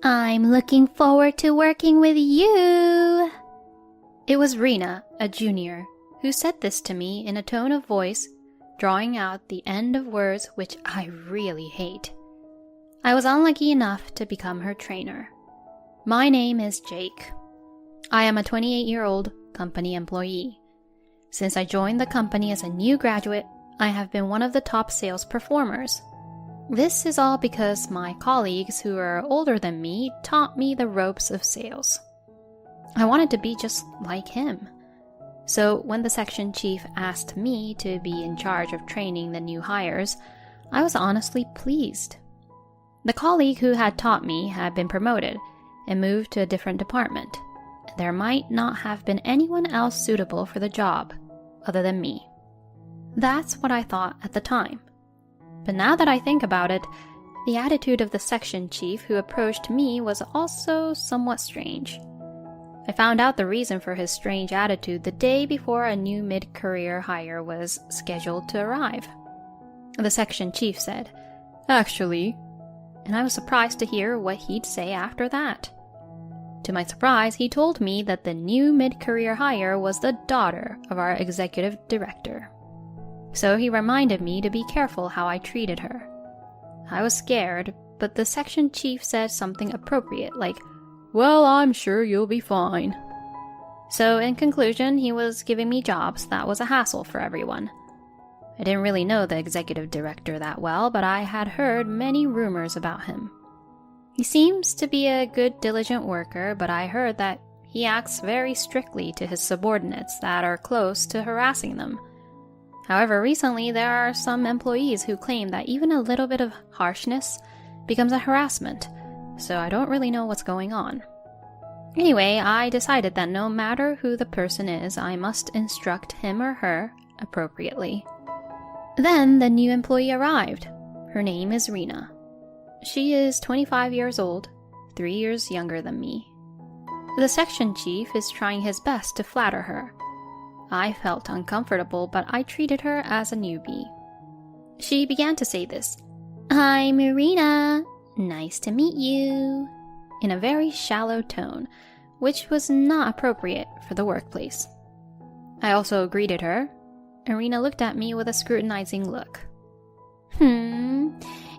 I'm looking forward to working with you. It was Rena, a junior, who said this to me in a tone of voice, drawing out the end of words which I really hate. I was unlucky enough to become her trainer. My name is Jake. I am a 28-year-old company employee. Since I joined the company as a new graduate, I have been one of the top sales performers. This is all because my colleagues who are older than me taught me the ropes of sales. I wanted to be just like him. So when the section chief asked me to be in charge of training the new hires, I was honestly pleased. The colleague who had taught me had been promoted and moved to a different department. There might not have been anyone else suitable for the job other than me. That's what I thought at the time. But now that I think about it, the attitude of the section chief who approached me was also somewhat strange. I found out the reason for his strange attitude the day before a new mid-career hire was scheduled to arrive. The section chief said, "Actually," and I was surprised to hear what he'd say after that. To my surprise, he told me that the new mid-career hire was the daughter of our executive director. So he reminded me to be careful how I treated her. I was scared, but the section chief said something appropriate like, "Well, I'm sure you'll be fine." So in conclusion, he was giving me jobs that was a hassle for everyone. I didn't really know the executive director that well, but I had heard many rumors about him. He seems to be a good, diligent worker, but I heard that he acts very strictly to his subordinates that are close to harassing them. However, recently there are some employees who claim that even a little bit of harshness becomes a harassment, so I don't really know what's going on. Anyway, I decided that no matter who the person is, I must instruct him or her appropriately. Then the new employee arrived. Her name is Rena. She is 25 years old, 3 years younger than me. The section chief is trying his best to flatter her. I felt uncomfortable, but I treated her as a newbie. She began to say this, "I'm Rena. Nice to meet you," in a very shallow tone, which was not appropriate for the workplace. I also greeted her. Rena looked at me with a scrutinizing look.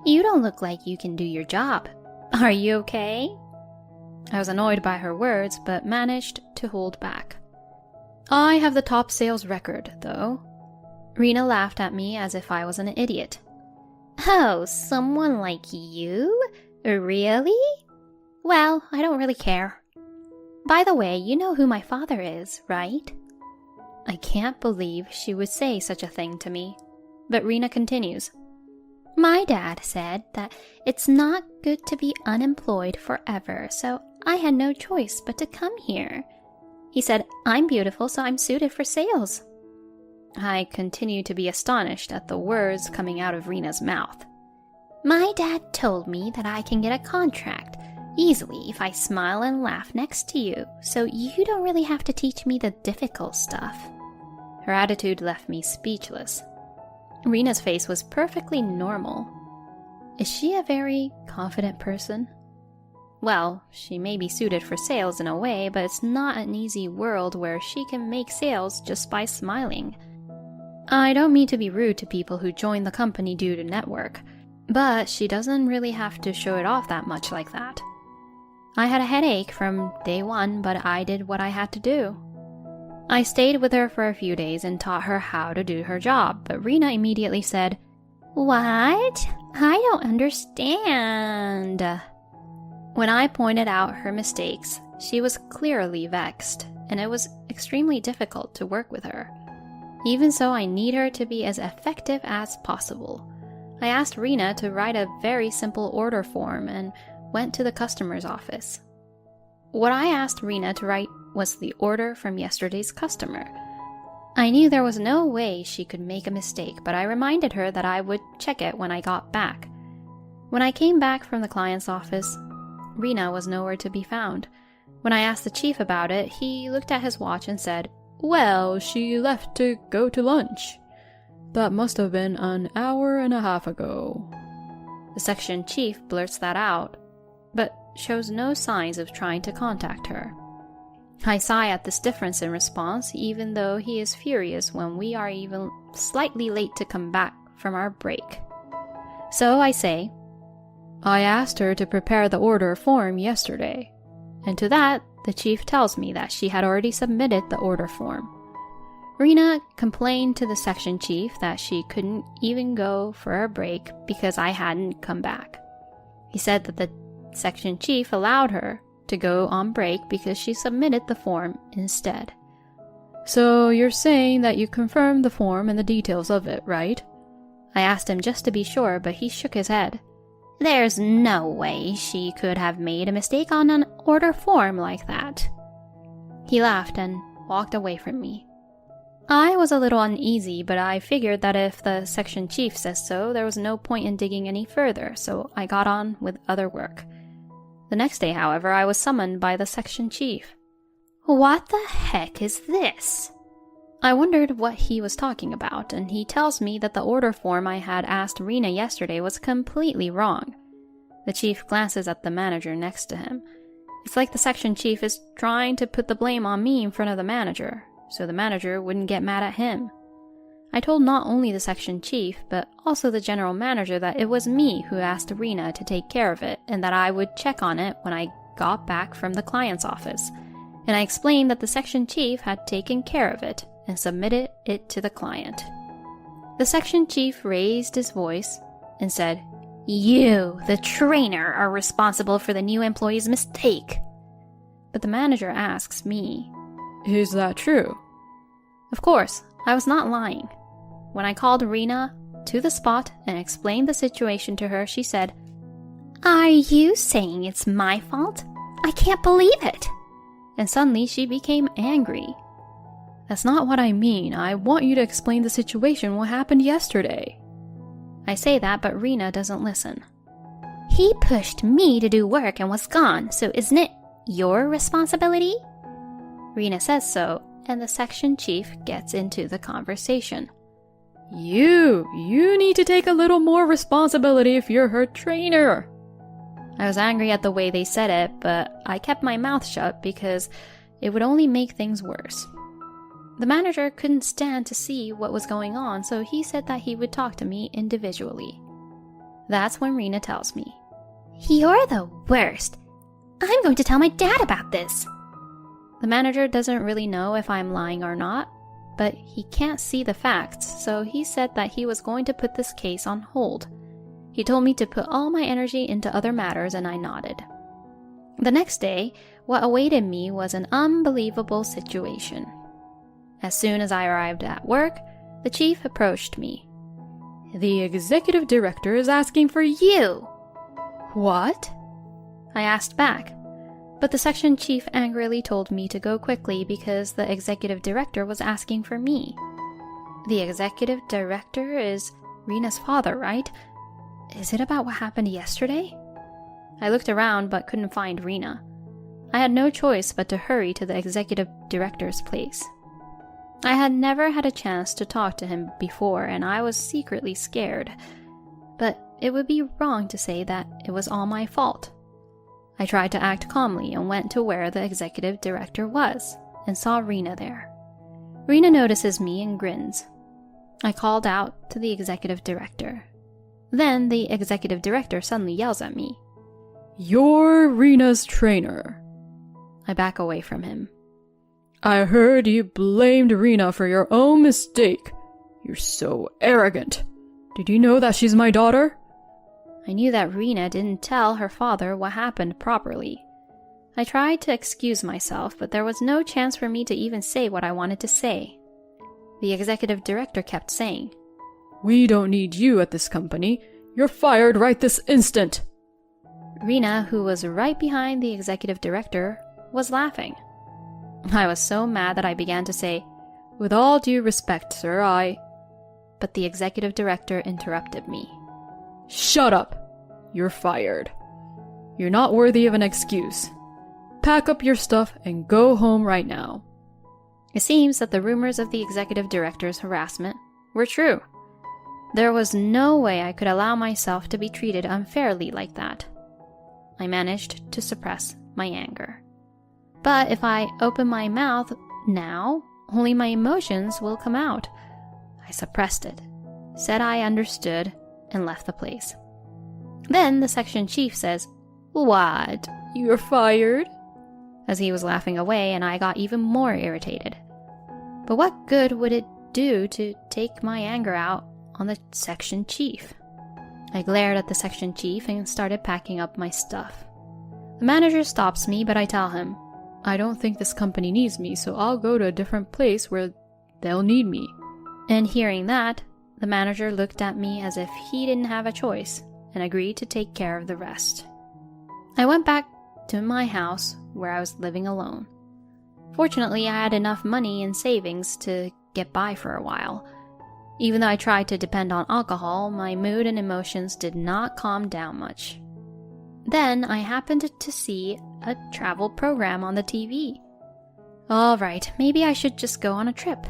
You don't look like you can do your job. Are you okay?" I was annoyed by her words, but managed to hold back. "I have the top sales record, though." Rena laughed at me as if I was an idiot. "Oh, someone like you? Really? Well, I don't really care. By the way, you know who my father is, right?" I can't believe she would say such a thing to me. But Rena continues. "My dad said that it's not good to be unemployed forever, so I had no choice but to come here. He said I'm beautiful, so I'm suited for sales." I continued to be astonished at the words coming out of Rena's mouth. "My dad told me that I can get a contract easily if I smile and laugh next to you, so you don't really have to teach me the difficult stuff." Her attitude left me speechless. Rena's face was perfectly normal. Is she a very confident person? Well, she may be suited for sales in a way, but it's not an easy world where she can make sales just by smiling. I don't mean to be rude to people who join the company due to network, but she doesn't really have to show it off that much like that. I had a headache from day one, but I did what I had to do. I stayed with her for a few days and taught her how to do her job, but Rena immediately said, "What? I don't understand." When I pointed out her mistakes, she was clearly vexed, and it was extremely difficult to work with her. Even so, I need her to be as effective as possible. I asked Rena to write a very simple order form and went to the customer's office. What I asked Rena to write was the order from yesterday's customer. I knew there was no way she could make a mistake, but I reminded her that I would check it when I got back. When I came back from the client's office, Rena was nowhere to be found. When I asked the chief about it, he looked at his watch and said, "Well, she left to go to lunch. That must have been an hour and a half ago." The section chief blurts that out. "But shows no signs of trying to contact her. I sigh at this difference in response, even though he is furious when we are even slightly late to come back from our break. So I say, I asked her to prepare the order form yesterday, and to that, the chief tells me that she had already submitted the order form. Rena complained to the section chief that she couldn't even go for a break because I hadn't come back. He said that the section chief allowed her to go on break because she submitted the form instead. So you're saying that you confirmed the form and the details of it, right? I asked him just to be sure, but he shook his head. There's no way she could have made a mistake on an order form like that. He laughed and walked away from me. I was a little uneasy, but I figured that if the section chief says so, there was no point in digging any further, so I got on with other work. The next day, however, I was summoned by the section chief. What the heck is this? I wondered what he was talking about, and he tells me that the order form I had asked Rena yesterday was completely wrong. The chief glances at the manager next to him. It's like the section chief is trying to put the blame on me in front of the manager, so the manager wouldn't get mad at him. I told not only the section chief, but also the general manager that it was me who asked Rena to take care of it, and that I would check on it when I got back from the client's office. And I explained that the section chief had taken care of it and submitted it to the client. The section chief raised his voice and said, You, the trainer, are responsible for the new employee's mistake. But the manager asks me, Is that true? Of course, I was not lying. When I called Rena to the spot and explained the situation to her, she said, Are you saying it's my fault? I can't believe it. And suddenly she became angry. That's not what I mean. I want you to explain the situation, what happened yesterday. I say that, but Rena doesn't listen. He pushed me to do work and was gone, so isn't it your responsibility? Rena says so, and the section chief gets into the conversation. You need to take a little more responsibility if you're her trainer. I was angry at the way they said it, but I kept my mouth shut because it would only make things worse. The manager couldn't stand to see what was going on, so he said that he would talk to me individually. That's when Rena tells me, You're the worst. I'm going to tell my dad about this. The manager doesn't really know if I'm lying or not, but he can't see the facts, so he said that he was going to put this case on hold. He told me to put all my energy into other matters, and I nodded. The next day, what awaited me was an unbelievable situation. As soon as I arrived at work, the chief approached me. The executive director is asking for you. What? I asked back, but the section chief angrily told me to go quickly because the executive director was asking for me. The executive director is Rena's father, right? Is it about what happened yesterday? I looked around but couldn't find Rena. I had no choice but to hurry to the executive director's place. I had never had a chance to talk to him before, and I was secretly scared. But it would be wrong to say that it was all my fault. I tried to act calmly and went to where the executive director was, and saw Rena there. Rena notices me and grins. I called out to the executive director. Then the executive director suddenly yells at me. You're Rena's trainer. I back away from him. I heard you blamed Rena for your own mistake. You're so arrogant. Did you know that she's my daughter? I knew that Rena didn't tell her father what happened properly. I tried to excuse myself, but there was no chance for me to even say what I wanted to say. The executive director kept saying, We don't need you at this company. You're fired right this instant. Rena, who was right behind the executive director, was laughing. I was so mad that I began to say, With all due respect, sir, But the executive director interrupted me. Shut up! You're fired. You're not worthy of an excuse. Pack up your stuff and go home right now. It seems that the rumors of the executive director's harassment were true. There was no way I could allow myself to be treated unfairly like that. I managed to suppress my anger. But if I open my mouth now, only my emotions will come out. I suppressed it, said I understood, and left the place. Then the section chief says, "What? You're fired?" as he was laughing away, and I got even more irritated. But what good would it do to take my anger out on the section chief? I glared at the section chief and started packing up my stuff. The manager stops me, but I tell him, "I don't think this company needs me, so I'll go to a different place where they'll need me." And hearing that, the manager looked at me as if he didn't have a choice and agreed to take care of the rest. I went back to my house where I was living alone. Fortunately, I had enough money in savings to get by for a while. Even though I tried to depend on alcohol, my mood and emotions did not calm down much. Then I happened to see a travel program on the TV. All right, maybe I should just go on a trip.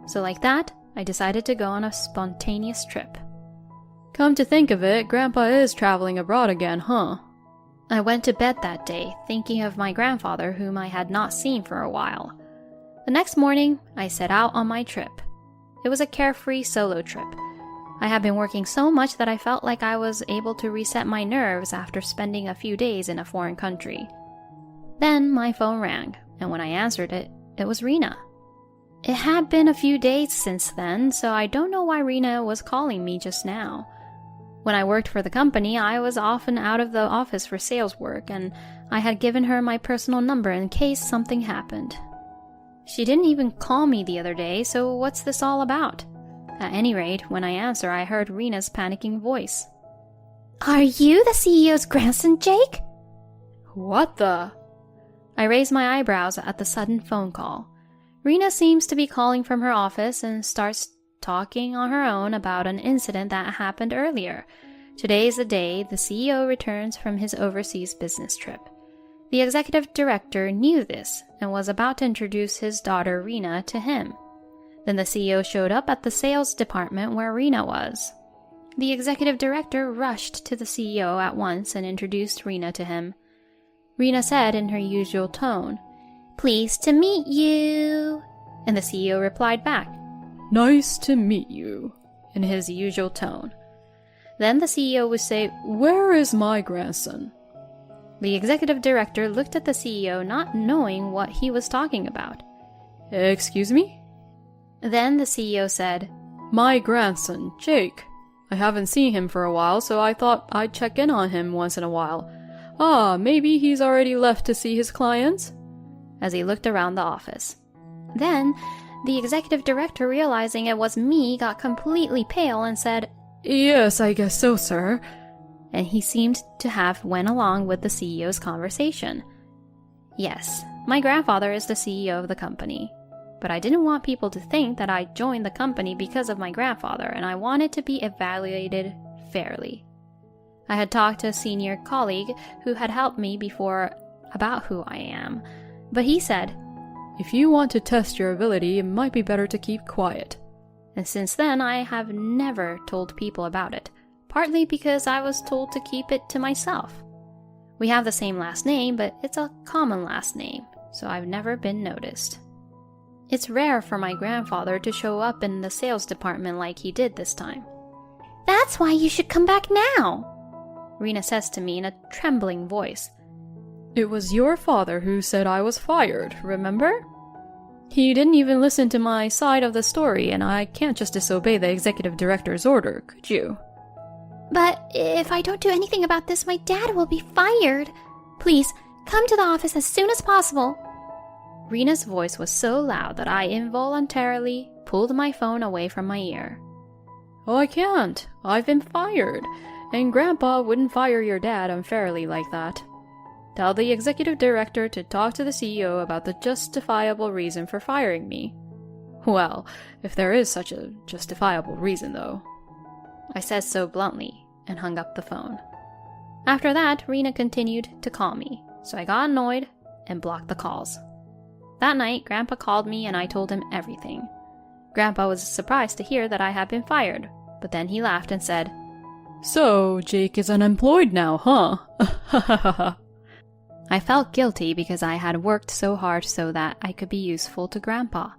So like that, I decided to go on a spontaneous trip. Come to think of it, Grandpa is traveling abroad again, huh? I went to bed that day, thinking of my grandfather, whom I had not seen for a while. The next morning, I set out on my trip. It was a carefree solo trip. I had been working so much that I felt like I was able to reset my nerves after spending a few days in a foreign country. Then my phone rang, and when I answered it, it was Rena. It had been a few days since then, so I don't know why Rena was calling me just now. When I worked for the company, I was often out of the office for sales work, and I had given her my personal number in case something happened. She didn't even call me the other day, so what's this all about? At any rate, when I answer, I heard Rena's panicking voice. "Are you the CEO's grandson, Jake?" What the? I raised my eyebrows at the sudden phone call. Rena seems to be calling from her office and starts talking on her own about an incident that happened earlier. Today's the day the CEO returns from his overseas business trip. The executive director knew this and was about to introduce his daughter Rena to him. Then the CEO showed up at the sales department where Rena was. The executive director rushed to the CEO at once and introduced Rena to him. Rena said in her usual tone, "Pleased to meet you." And the CEO replied back, "Nice to meet you," in his usual tone. Then the CEO would say, "Where is my grandson?" The executive director looked at the CEO, not knowing what he was talking about. "Excuse me?" Then the CEO said, "My grandson, Jake. I haven't seen him for a while, so I thought I'd check in on him once in a while. Ah, maybe he's already left to see his clients?" As he looked around the office. Then the executive director, realizing it was me, got completely pale and said, "Yes, I guess so, sir." And he seemed to have went along with the CEO's conversation. Yes, my grandfather is the CEO of the company. But I didn't want people to think that I joined the company because of my grandfather, and I wanted to be evaluated fairly. I had talked to a senior colleague who had helped me before about who I am, but he said, "If you want to test your ability, it might be better to keep quiet." And since then, I have never told people about it, partly because I was told to keep it to myself. We have the same last name, but it's a common last name, so I've never been noticed. It's rare for my grandfather to show up in the sales department like he did this time. "That's why you should come back now," Rena says to me in a trembling voice. "It was your father who said I was fired, remember? He didn't even listen to my side of the story, and I can't just disobey the executive director's order, could you?" "But if I don't do anything about this, my dad will be fired. Please, come to the office as soon as possible." Rena's voice was so loud that I involuntarily pulled my phone away from my ear. "Oh, I can't. I've been fired, and Grandpa wouldn't fire your dad unfairly like that. Tell the executive director to talk to the CEO about the justifiable reason for firing me." Well, if there is such a justifiable reason, though. I said so bluntly and hung up the phone. After that, Rena continued to call me, so I got annoyed and blocked the calls. That night, Grandpa called me and I told him everything. Grandpa was surprised to hear that I had been fired, but then he laughed and said, So, Jake is unemployed now, huh? I felt guilty because I had worked so hard so that I could be useful to Grandpa.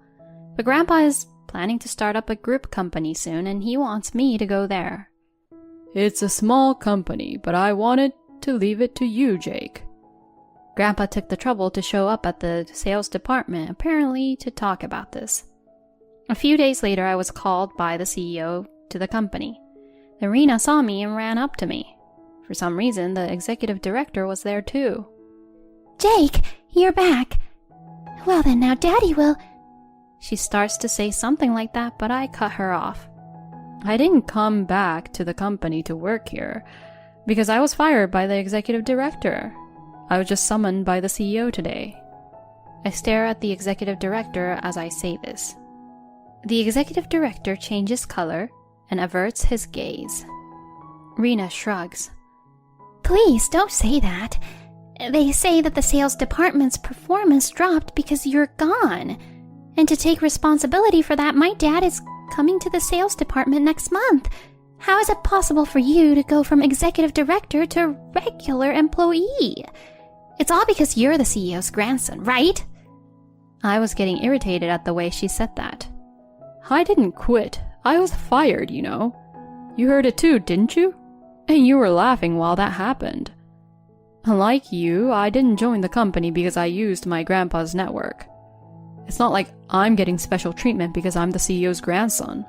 But Grandpa is planning to start up a group company soon, and he wants me to go there. It's a small company, but I wanted to leave it to you, Jake. Grandpa took the trouble to show up at the sales department, apparently to talk about this. A few days later, I was called by the CEO to the company. Then Rena saw me and ran up to me. For some reason, the executive director was there too. Jake, you're back. Well then, now Daddy will... She starts to say something like that, but I cut her off. I didn't come back to the company to work here because I was fired by the executive director. I was just summoned by the CEO today. I stare at the executive director as I say this. The executive director changes color and averts his gaze. Rena shrugs. Please don't say that. They say that the sales department's performance dropped because you're gone. And to take responsibility for that, my dad is coming to the sales department next month. How is it possible for you to go from executive director to regular employee? It's all because you're the CEO's grandson, right? I was getting irritated at the way she said that. I didn't quit. I was fired, you know. You heard it too, didn't you? And you were laughing while that happened. Unlike you, I didn't join the company because I used my grandpa's network. It's not like I'm getting special treatment because I'm the CEO's grandson.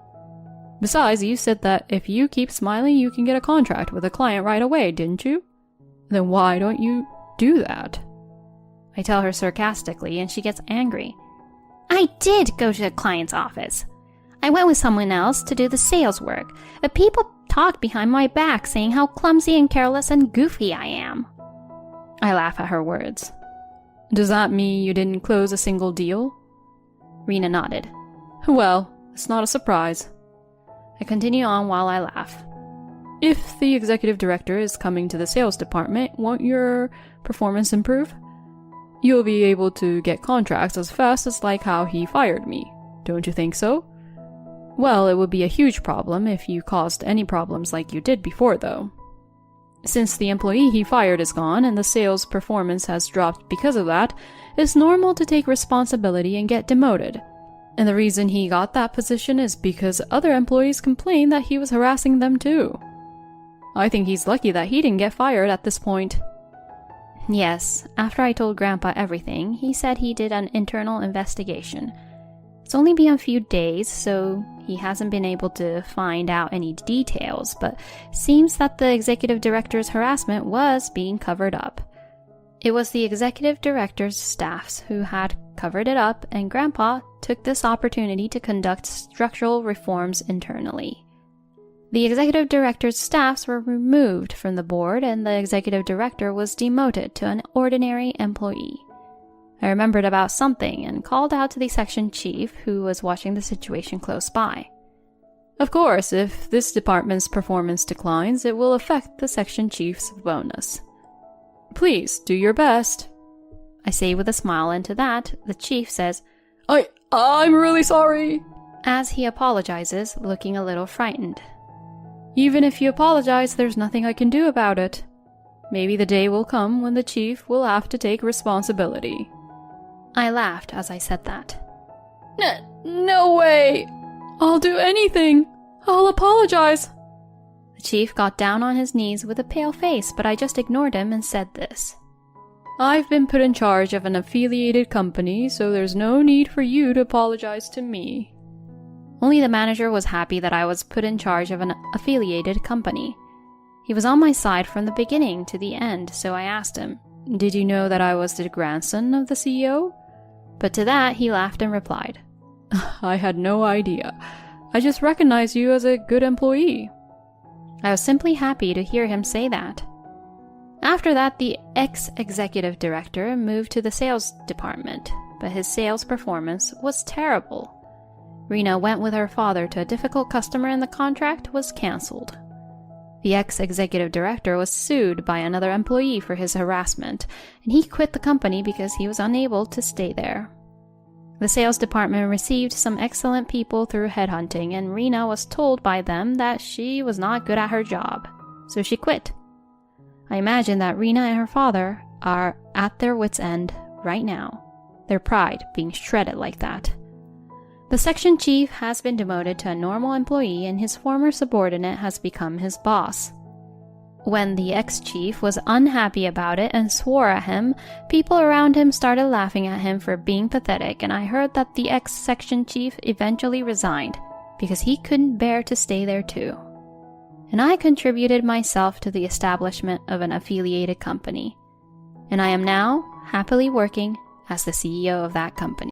Besides, you said that if you keep smiling, you can get a contract with a client right away, didn't you? Then why don't you do that? I tell her sarcastically, and she gets angry. I did go to the client's office. I went with someone else to do the sales work, but people talk behind my back saying how clumsy and careless and goofy I am. I laugh at her words. Does that mean you didn't close a single deal? Rena nodded. Well, it's not a surprise. I continue on while I laugh. If the executive director is coming to the sales department, won't your performance improve? You'll be able to get contracts as fast as like how he fired me. Don't you think so? Well, it would be a huge problem if you caused any problems like you did before, though. Since the employee he fired is gone and the sales performance has dropped because of that, it's normal to take responsibility and get demoted. And the reason he got that position is because other employees complained that he was harassing them too. I think he's lucky that he didn't get fired at this point. Yes, after I told Grandpa everything, he said he did an internal investigation. It's only been a few days, so he hasn't been able to find out any details, but seems that the executive director's harassment was being covered up. It was the executive director's staffs who had covered it up, and Grandpa took this opportunity to conduct structural reforms internally. The executive director's staffs were removed from the board, and the executive director was demoted to an ordinary employee. I remembered about something and called out to the section chief, who was watching the situation close by. Of course, if this department's performance declines, it will affect the section chief's bonus. Please do your best, I say with a smile, and to that, the chief says, I'm really sorry, as he apologizes, looking a little frightened. Even if you apologize, there's nothing I can do about it. Maybe the day will come when the chief will have to take responsibility. I laughed as I said that. No way! I'll do anything! I'll apologize! The chief got down on his knees with a pale face, but I just ignored him and said this. I've been put in charge of an affiliated company, so there's no need for you to apologize to me. Only the manager was happy that I was put in charge of an affiliated company. He was on my side from the beginning to the end, so I asked him, "Did you know that I was the grandson of the CEO?" But to that, he laughed and replied, "I had no idea. I just recognized you as a good employee." I was simply happy to hear him say that. After that, the ex-executive director moved to the sales department, but his sales performance was terrible. Rena went with her father to a difficult customer and the contract was cancelled. The ex-executive director was sued by another employee for his harassment, and he quit the company because he was unable to stay there. The sales department received some excellent people through headhunting, and Rena was told by them that she was not good at her job. so she quit. I imagine that Rena and her father are at their wits' end right now, their pride being shredded like that. The section chief has been demoted to a normal employee and his former subordinate has become his boss. When the ex-chief was unhappy about it and swore at him, people around him started laughing at him for being pathetic, and I heard that the ex-section chief eventually resigned because he couldn't bear to stay there too. And I contributed myself to the establishment of an affiliated company. And I am now happily working as the CEO of that company.